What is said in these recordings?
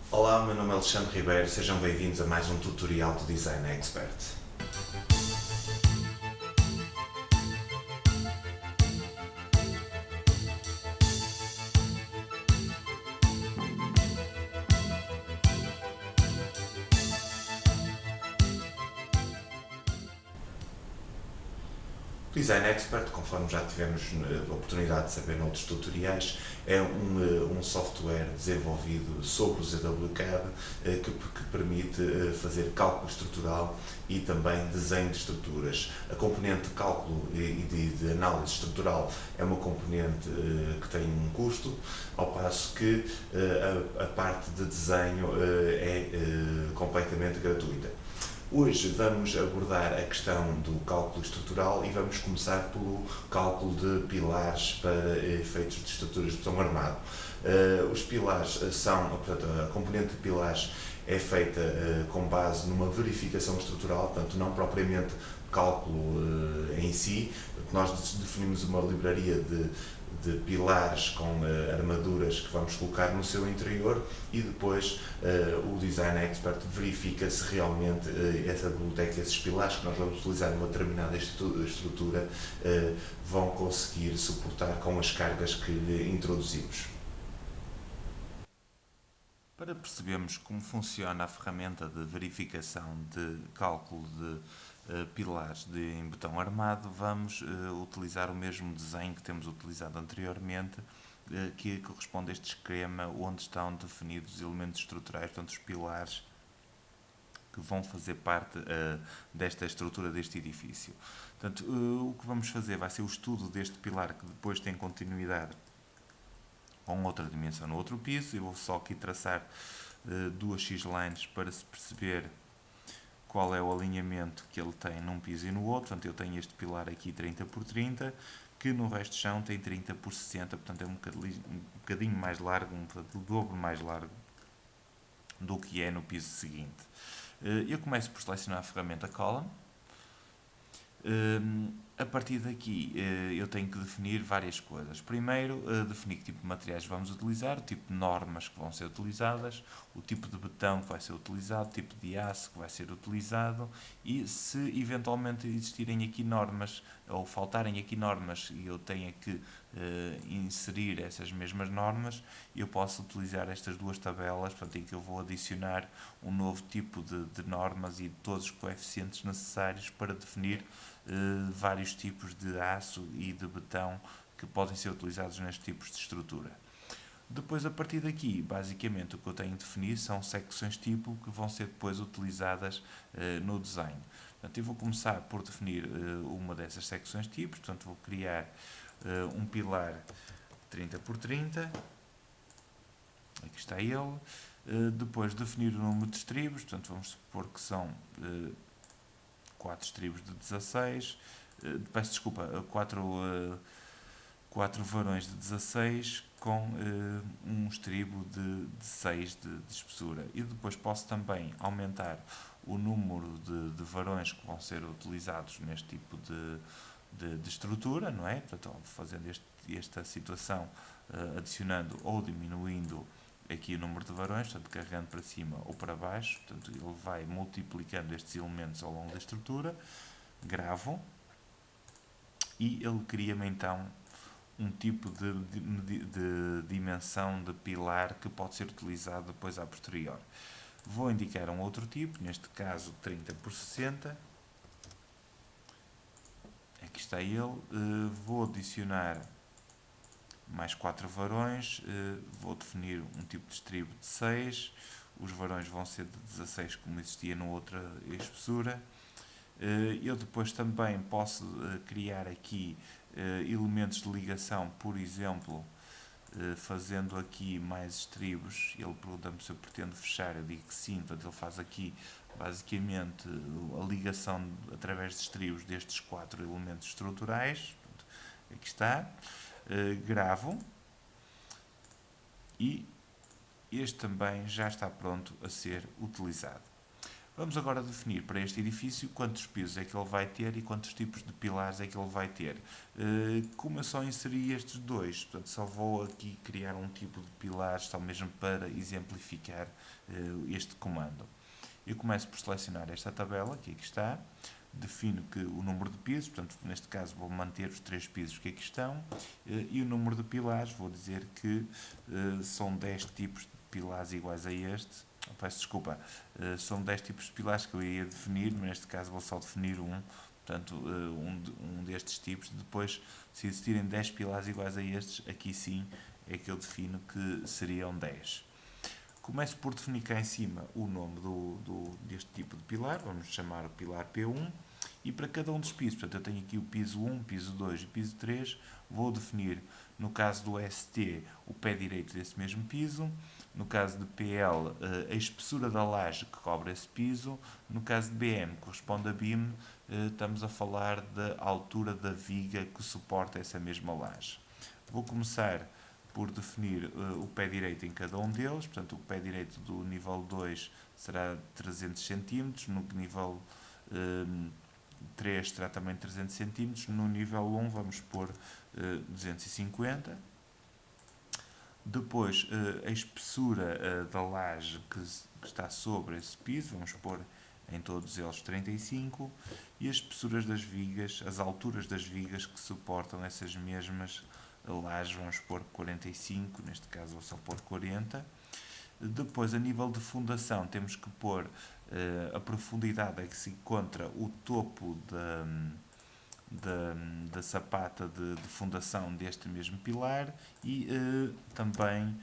Olá, meu nome é Alexandre Ribeiro, sejam bem-vindos a mais um tutorial do Design Expert. O Design Expert, conforme já tivemos a oportunidade de saber noutros tutoriais, é um software desenvolvido sobre o ZWCAD que permite fazer cálculo estrutural e também desenho de estruturas. A componente de cálculo e de análise estrutural é uma componente que tem um custo, ao passo que a parte de desenho é completamente gratuita. Hoje vamos abordar a questão do cálculo estrutural e vamos começar pelo cálculo de pilares para efeitos de estruturas de betão armado. Os pilares são, portanto, a componente de pilares é feita com base numa verificação estrutural, portanto, não propriamente cálculo em si. Nós definimos uma livraria de pilares com armaduras que vamos colocar no seu interior e depois o Design Expert verifica se realmente essa biblioteca, esses pilares que nós vamos utilizar numa determinada estrutura vão conseguir suportar com as cargas que lhe introduzimos. Para percebermos como funciona a ferramenta de verificação de cálculo de pilares em betão armado, vamos utilizar o mesmo desenho que temos utilizado anteriormente, que corresponde a este esquema onde estão definidos os elementos estruturais, portanto os pilares que vão fazer parte desta estrutura deste edifício. Portanto, o que vamos fazer vai ser o estudo deste pilar que depois tem continuidade com outra dimensão no outro piso. Eu vou só aqui traçar duas x-lines para se perceber qual é o alinhamento que ele tem num piso e no outro. Portanto, eu tenho este pilar aqui 30 por 30, que no resto do chão tem 30 por 60, portanto é um bocadinho mais largo, portanto, o dobro mais largo do que é no piso seguinte. Eu começo por selecionar a ferramenta Column. A partir daqui eu tenho que definir várias coisas. Primeiro, definir que tipo de materiais vamos utilizar, o tipo de normas que vão ser utilizadas, o tipo de betão que vai ser utilizado, o tipo de aço que vai ser utilizado e se eventualmente existirem aqui normas ou faltarem aqui normas e eu tenha que inserir essas mesmas normas, eu posso utilizar estas duas tabelas, portanto, em que eu vou adicionar um novo tipo de normas e todos os coeficientes necessários para definir vários tipos de aço e de betão que podem ser utilizados nestes tipos de estrutura. Depois, a partir daqui, basicamente o que eu tenho de definir são secções tipo que vão ser depois utilizadas no desenho. Portanto, eu vou começar por definir uma dessas secções tipos, portanto vou criar um pilar 30 por 30, aqui está ele. Depois definir o número de estribos, portanto vamos supor que são 4 estribos de 16, peço desculpa, 4 varões de 16 com um estribo de 6 de espessura. E depois posso também aumentar o número de varões que vão ser utilizados neste tipo de estrutura, não é? Portanto, fazendo esta situação, adicionando ou diminuindo aqui o número de varões, portanto, carregando para cima ou para baixo, portanto, ele vai multiplicando estes elementos ao longo da estrutura, gravo, e ele cria-me então um tipo de dimensão de pilar que pode ser utilizado depois a posterior. Vou indicar um outro tipo, neste caso 30 por 60, aqui está ele, vou adicionar mais 4 varões, vou definir um tipo de estribo de 6, os varões vão ser de 16 como existia na outra espessura. Eu depois também posso criar aqui elementos de ligação, por exemplo, fazendo aqui mais estribos. Ele pergunta-me se eu pretendo fechar, eu digo que sim, portanto ele faz aqui basicamente a ligação através de estribos destes 4 elementos estruturais. Portanto, aqui está. Gravo e este também já está pronto a ser utilizado. Vamos agora definir para este edifício quantos pisos é que ele vai ter e quantos tipos de pilares é que ele vai ter. Como eu só inseri estes dois, portanto só vou aqui criar um tipo de pilares só mesmo para exemplificar este comando. Eu começo por selecionar esta tabela, que aqui está, defino que o número de pisos, portanto neste caso vou manter os 3 pisos que aqui estão, e o número de pilares, vou dizer que são 10 tipos de pilares iguais a este. Peço desculpa, são 10 tipos de pilares que eu ia definir, mas neste caso vou só definir um, portanto um destes tipos. Depois, se existirem 10 pilares iguais a estes, aqui sim é que eu defino que seriam 10. Começo por definir cá em cima o nome deste tipo de pilar, vamos chamar o pilar P1, e para cada um dos pisos, portanto eu tenho aqui o piso 1, piso 2 e piso 3, vou definir, no caso do ST, o pé direito desse mesmo piso, no caso de PL, a espessura da laje que cobre esse piso, no caso de BM, corresponde a BIM, estamos a falar da altura da viga que suporta essa mesma laje. Vou começar por definir o pé direito em cada um deles, portanto o pé direito do nível 2 será 300 cm, no nível 3 será também 300 cm, no nível 1 vamos pôr 250. Depois a espessura da laje que está sobre esse piso, vamos pôr em todos eles 35, e as espessuras das vigas, as alturas das vigas que suportam essas mesmas lajes, vamos pôr 45, neste caso vou só pôr 40. Depois, a nível de fundação, temos que pôr a profundidade em que se encontra o topo da sapata de fundação deste mesmo pilar e também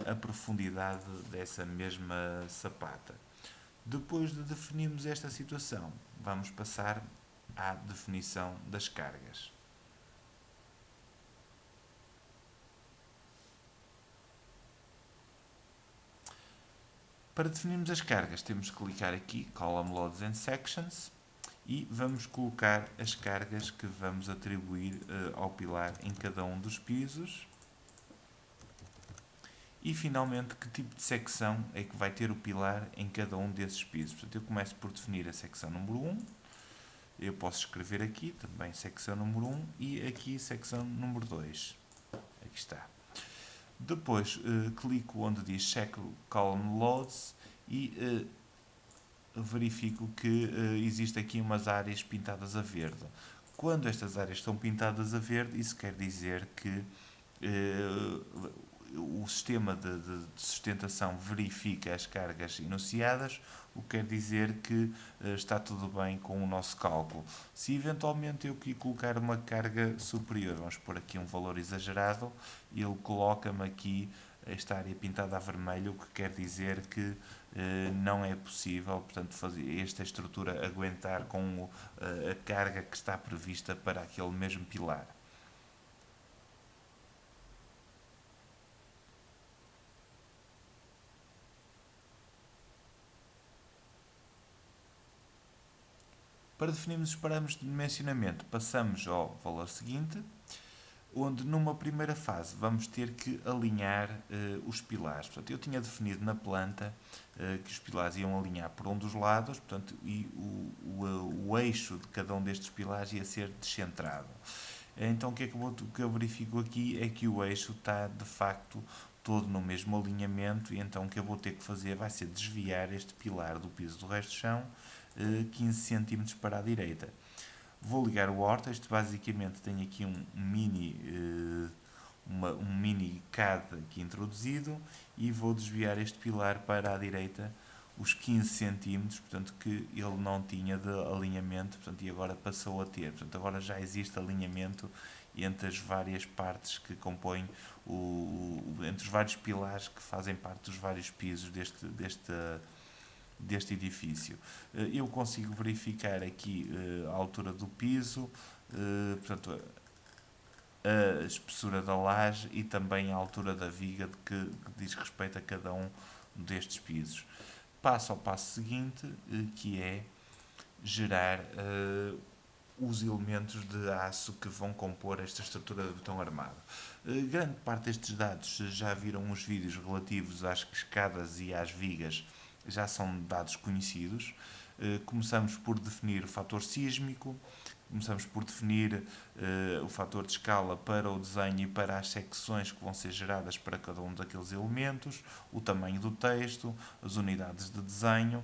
a profundidade dessa mesma sapata. Depois de definirmos esta situação, vamos passar à definição das cargas. Para definirmos as cargas, temos que clicar aqui, Column Loads and Sections, e vamos colocar as cargas que vamos atribuir ao pilar em cada um dos pisos. E finalmente, que tipo de secção é que vai ter o pilar em cada um desses pisos. Portanto, eu começo por definir a secção número 1. Eu posso escrever aqui também secção número 1 e aqui secção número 2. Aqui está. Depois clico onde diz Check Column Loads e verifico que existe aqui umas áreas pintadas a verde. Quando estas áreas estão pintadas a verde, isso quer dizer que o sistema de sustentação verifica as cargas enunciadas, o que quer dizer que está tudo bem com o nosso cálculo. Se eventualmente eu colocar uma carga superior, vamos pôr aqui um valor exagerado, ele coloca-me aqui esta área pintada a vermelho, o que quer dizer que não é possível, portanto, fazer esta estrutura aguentar com a carga que está prevista para aquele mesmo pilar. Para definirmos os parâmetros de dimensionamento, passamos ao valor seguinte, onde numa primeira fase vamos ter que alinhar os pilares. Portanto, eu tinha definido na planta que os pilares iam alinhar por um dos lados, portanto, e o eixo de cada um destes pilares ia ser descentrado. Então, o que eu verifico aqui é que o eixo está, de facto, todo no mesmo alinhamento, e então o que eu vou ter que fazer vai ser desviar este pilar do piso do resto do chão 15 cm para a direita. Vou ligar o horta, isto basicamente tem aqui um mini CAD aqui introduzido, e vou desviar este pilar para a direita os 15 cm, portanto que ele não tinha de alinhamento, portanto, e agora passou a ter. Portanto, agora já existe alinhamento entre as várias partes que compõem entre os vários pilares que fazem parte dos vários pisos deste edifício. Eu consigo verificar aqui a altura do piso, portanto, a espessura da laje e também a altura da viga que diz respeito a cada um destes pisos. Passo ao passo seguinte, que é gerar os elementos de aço que vão compor esta estrutura de betão armado. Grande parte destes dados já viram os vídeos relativos às escadas e às vigas já são dados conhecidos. Começamos por definir o fator sísmico, começamos por definir o fator de escala para o desenho e para as secções que vão ser geradas para cada um daqueles elementos, o tamanho do texto, as unidades de desenho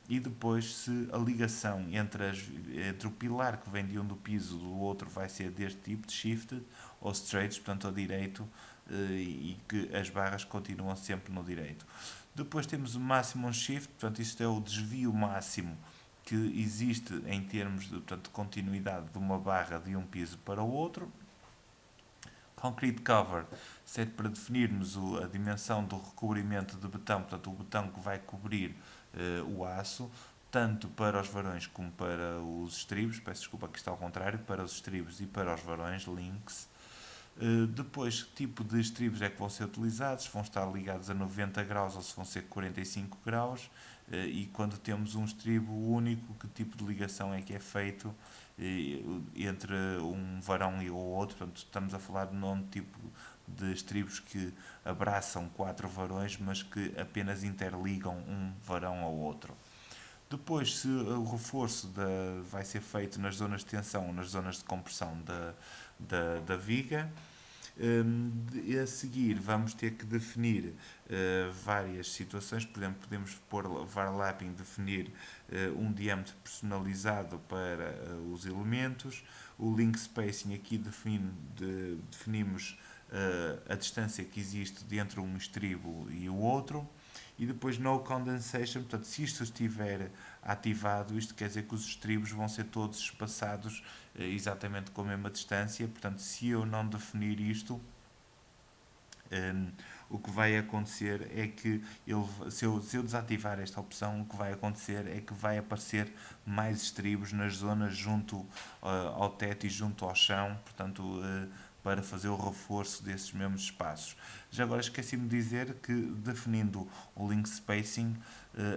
e depois se a ligação entre o pilar que vem de um do piso do outro vai ser deste tipo de shifted ou straight, portanto a direito, e que as barras continuam sempre no direito. Depois temos o maximum shift, portanto isto é o desvio máximo que existe em termos de, portanto, de continuidade de uma barra de um piso para o outro. Concrete cover serve para definirmos a dimensão do recobrimento de betão, portanto o betão que vai cobrir o aço, tanto para os varões como para os estribos, peço desculpa que está ao contrário, para os estribos e para os varões, links. Depois, que tipo de estribos é que vão ser utilizados, se vão estar ligados a 90 graus ou se vão ser 45 graus, e quando temos um estribo único, que tipo de ligação é que é feito entre um varão e o outro. Portanto, estamos a falar de um tipo de estribos que abraçam 4 varões, mas que apenas interligam um varão ao outro. Depois, se o reforço vai ser feito nas zonas de tensão ou nas zonas de compressão da viga, a seguir vamos ter que definir várias situações. Por exemplo, podemos pôr overlapping, definir um diâmetro personalizado para os elementos. O link spacing, aqui definimos a distância que existe entre um estribo e o outro. E depois no condensation, portanto, se isto estiver ativado, isto quer dizer que os estribos vão ser todos espaçados exatamente com a mesma distância. Portanto, se eu não definir isto, o que vai acontecer é que se eu desativar esta opção, o que vai acontecer é que vai aparecer mais estribos nas zonas junto ao teto e junto ao chão, portanto, para fazer o reforço desses mesmos espaços. Já agora esqueci-me de dizer que, definindo o link spacing,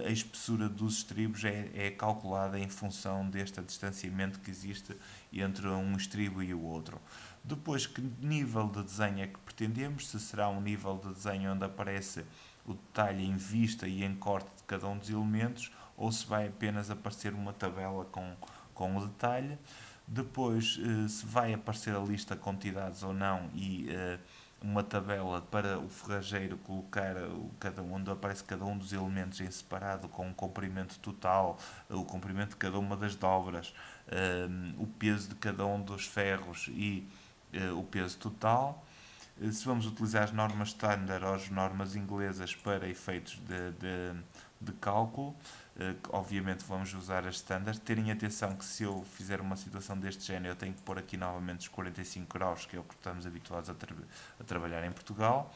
a espessura dos estribos é calculada em função deste distanciamento que existe entre um estribo e o outro. Depois, que nível de desenho é que pretendemos? Se será um nível de desenho onde aparece o detalhe em vista e em corte de cada um dos elementos, ou se vai apenas aparecer uma tabela com o detalhe. Depois, se vai aparecer a lista de quantidades ou não e uma tabela para o ferrageiro colocar onde aparece cada um dos elementos em separado, com o comprimento total, o comprimento de cada uma das dobras, o peso de cada um dos ferros e o peso total. Se vamos utilizar as normas standard ou as normas inglesas para efeitos de cálculo, obviamente vamos usar as standard. Terem atenção que se eu fizer uma situação deste género, eu tenho que pôr aqui novamente os 45 graus, que é o que estamos habituados a trabalhar em Portugal.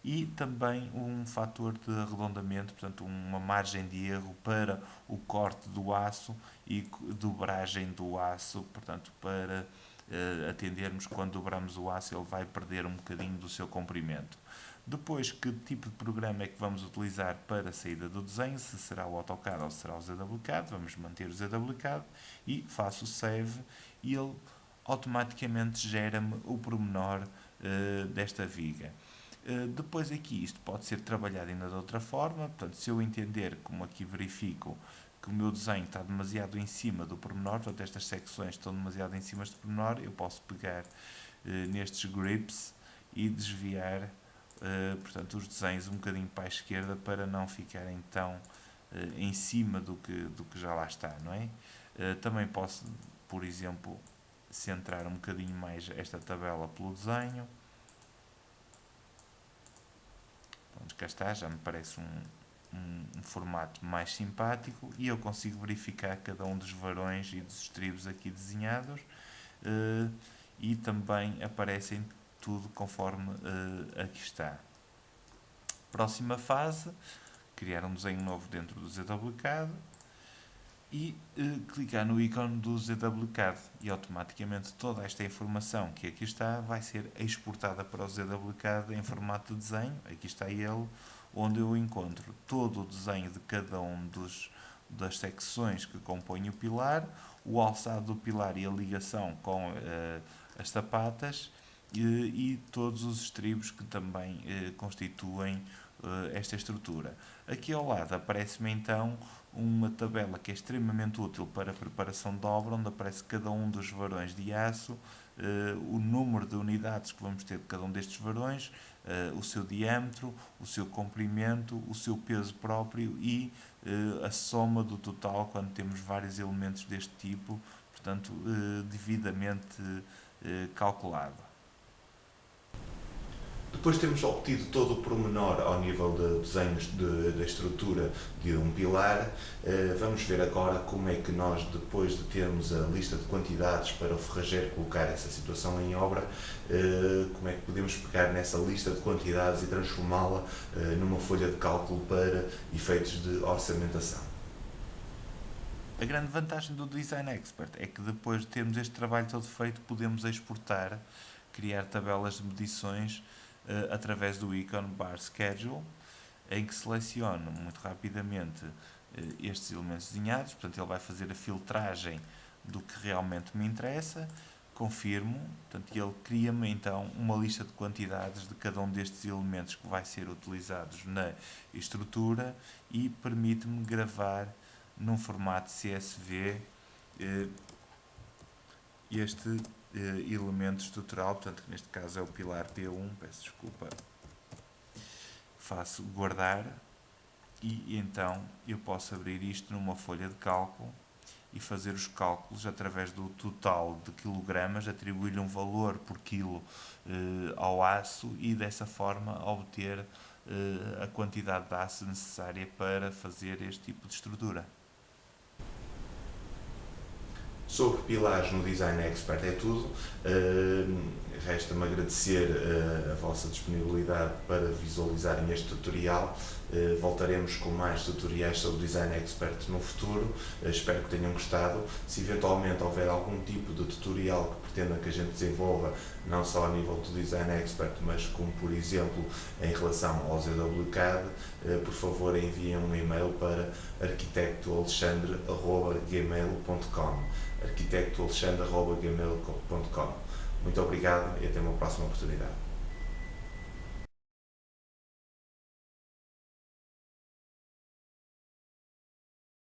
E também um fator de arredondamento, portanto uma margem de erro para o corte do aço e dobragem do aço, portanto para atendermos quando dobramos o aço ele vai perder um bocadinho do seu comprimento. Depois, que tipo de programa é que vamos utilizar para a saída do desenho, se será o AutoCAD ou se será o ZWCAD, vamos manter o ZWCAD e faço o save e ele automaticamente gera-me o pormenor desta viga. Depois aqui isto pode ser trabalhado ainda de outra forma, portanto se eu entender, como aqui verifico, que o meu desenho está demasiado em cima do pormenor, portanto estas secções estão demasiado em cima do pormenor, eu posso pegar nestes grips e desviar portanto, os desenhos um bocadinho para a esquerda para não ficarem tão em cima do que já lá está, não é? Também posso, por exemplo, centrar um bocadinho mais esta tabela pelo desenho. Pronto, cá está, já me parece um formato mais simpático e eu consigo verificar cada um dos varões e dos estribos aqui desenhados e também aparecem tudo conforme aqui está. Próxima fase, criar um desenho novo dentro do ZWCAD e clicar no ícone do ZWCAD e automaticamente toda esta informação que aqui está vai ser exportada para o ZWCAD em formato de desenho. Aqui está ele, onde eu encontro todo o desenho de cada um das secções que compõem o pilar, o alçado do pilar e a ligação com as sapatas e todos os estribos que também constituem esta estrutura. Aqui ao lado aparece-me então uma tabela que é extremamente útil para a preparação de obra, onde aparece cada um dos varões de aço, o número de unidades que vamos ter de cada um destes varões, o seu diâmetro, o seu comprimento, o seu peso próprio e a soma do total quando temos vários elementos deste tipo, portanto, devidamente calculado. Depois temos obtido todo o pormenor ao nível de desenhos da estrutura de um pilar. Vamos ver agora como é que nós, depois de termos a lista de quantidades para o ferrageiro colocar essa situação em obra, como é que podemos pegar nessa lista de quantidades e transformá-la numa folha de cálculo para efeitos de orçamentação. A grande vantagem do Design Expert é que depois de termos este trabalho todo feito, podemos exportar, criar tabelas de medições através do ícone Bar Schedule, em que seleciono muito rapidamente estes elementos desenhados, portanto ele vai fazer a filtragem do que realmente me interessa, confirmo, portanto ele cria-me então uma lista de quantidades de cada um destes elementos que vai ser utilizados na estrutura e permite-me gravar num formato CSV este elemento estrutural, portanto neste caso é o pilar P1, peço desculpa, faço guardar e então eu posso abrir isto numa folha de cálculo e fazer os cálculos através do total de quilogramas, atribuir-lhe um valor por quilo ao aço e dessa forma obter a quantidade de aço necessária para fazer este tipo de estrutura. Sobre pilares no Design Expert é tudo. Resta-me agradecer a vossa disponibilidade para visualizarem este tutorial. Voltaremos com mais tutoriais sobre Design Expert no futuro. Espero que tenham gostado. Se eventualmente houver algum tipo de tutorial que pretenda que a gente desenvolva, não só a nível do Design Expert, mas como por exemplo em relação ao ZWCAD, por favor enviem um e-mail para arquitectoalexandre@gmail.com arquitectoalexandre@gmail.com. Muito obrigado e até uma próxima oportunidade.